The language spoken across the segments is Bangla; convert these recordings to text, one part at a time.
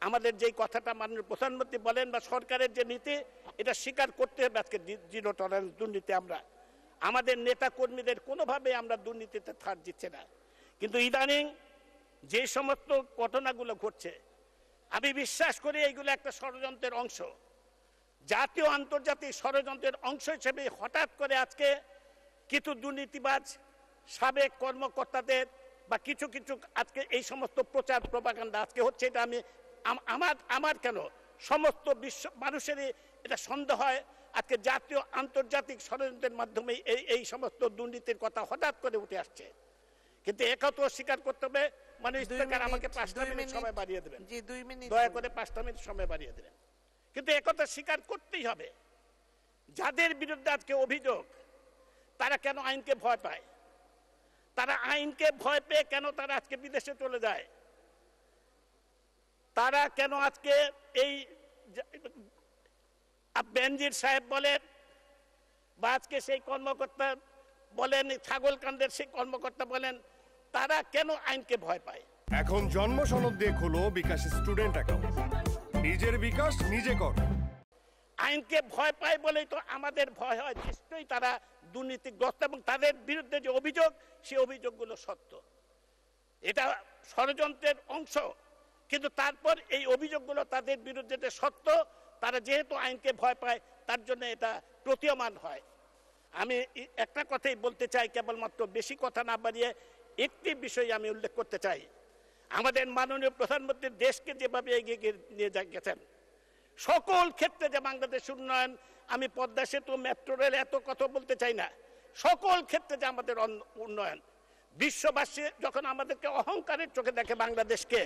আমাদের যেই কথাটা মাননীয় প্রধানমন্ত্রী বলেন বা সরকারের যে নীতি, এটা স্বীকার করতে হবে আজকে জিরো টলারেন্স দুর্নীতি। আমাদের নেতা কর্মীদের কোনোভাবে আমরা দুর্নীতিতে ছাড় দিচ্ছে না। কিন্তু ইদানিং যে সমস্ত ঘটনাগুলো ঘটছে, আমি বিশ্বাস করি এইগুলো একটা ষড়যন্ত্রের অংশ, জাতীয় আন্তর্জাতিক ষড়যন্ত্রের অংশ হিসেবে হঠাৎ করে আজকে কিছু দুর্নীতিবাজ সাবেক কর্মকর্তাদের বা কিছু আজকে এই সমস্ত প্রচার প্রপাগান্ডা আজকে হচ্ছে। এটা আমি আমার কেন সমস্ত বিশ্ব মানুষেরই এটা সন্দেহ হয় আজকে জাতীয় আন্তর্জাতিক ষড়যন্ত্রের মাধ্যমে এই সমস্ত দুর্নীতির কথা হঠাৎ করে উঠে আসছে। কিন্তু একথা স্বীকার করতে হবে, মানে আমাকে 5টা মিনিট সময় বাড়িয়ে দেবেন, দয়া করে 5টা মিনিট সময় বাড়িয়ে দেবেন। কিন্তু একথা স্বীকার করতেই হবে, যাদের বিরুদ্ধে আজকে অভিযোগ তারা কেন আইনকে ভয় পায়, তারা আইনকে ভয় পেয়ে কেন তারা আজকে বিদেশে চলে যায়, তারা কেন আজকে এই বেনজির সাহেব বলেন বা আজকে সেই কর্মকর্তা বলেন, ছাগলকান্দের সেই কর্মকর্তা বলেন, তারা কেন আইনকে ভয় পায়? এখন জন্ম সনদ দিয়ে খোলো বিকাশ স্টুডেন্ট অ্যাকাউন্ট, নিজের বিকাশ নিজে কর। আইনকে ভয় পায় বলেই তো আমাদের ভয় হয়, নিশ্চয়ই তারা দুর্নীতিগ্রস্ত এবং তাদের বিরুদ্ধে যে অভিযোগ সেই অভিযোগগুলো সত্য, এটা ষড়যন্ত্রের অংশ। কিন্তু তারপর এই অভিযোগগুলো তাদের বিরুদ্ধে যে সত্য, তারা যেহেতু আইনকে ভয় পায় তার জন্য এটা প্রতীয়মান হয়। আমি একটা কথাই বলতে চাই, কেবলমাত্র বেশি কথা না বাড়িয়ে একটি বিষয় আমি উল্লেখ করতে চাই। আমাদের মাননীয় প্রধানমন্ত্রী দেশকে যেভাবে এগিয়ে নিয়ে গেছেন সকল ক্ষেত্রে, যে বাংলাদেশ উন্নয়ন, আমি পদ্মা সেতু, মেট্রো রেল এত কথা বলতে চাই না, সকল ক্ষেত্রে যে আমাদের উন্নয়ন, বিশ্ববাসী যখন আমাদেরকে অহংকারের চোখে দেখে বাংলাদেশকে,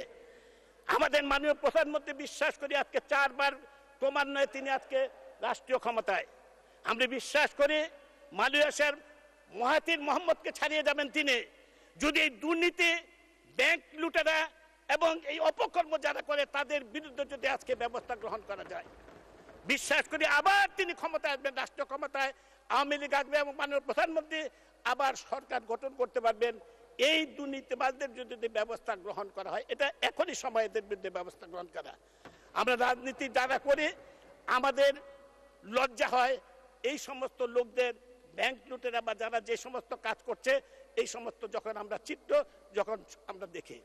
আমাদের মাননীয় প্রধানমন্ত্রী বিশ্বাস করি আজকে 4 বার ক্রমান্বয়ে তিনি আজকে রাষ্ট্রীয় ক্ষমতায়। আমরা বিশ্বাস করি মালয়েশিয়ার মহাতির মোহাম্মদকে ছাড়িয়ে যাবেন তিনি, যদি এই দুর্নীতি, ব্যাংক লুটেরা এবং এই অপকর্ম যারা করে তাদের বিরুদ্ধে যদি আজকে ব্যবস্থা গ্রহণ করা যায়। বিশ্বাস করি আবার তিনি ক্ষমতায় আসবেন, রাষ্ট্রীয় ক্ষমতায় আওয়ামী লীগ আসবে এবং মাননীয় প্রধানমন্ত্রী আবার সরকার গঠন করতে পারবেন। এই দুর্নীতিবাজদের যদি ব্যবস্থা গ্রহণ করা হয়, এটা এখনই সময় এদের বিরুদ্ধে ব্যবস্থা গ্রহণ করা। আমরা রাজনীতি যারা করি আমাদের লজ্জা হয় এই সমস্ত লোকদের, ব্যাংক লুটেরা বা যারা যে সমস্ত কাজ করছে এই সমস্ত যখন আমরা চিত্র যখন আমরা দেখি।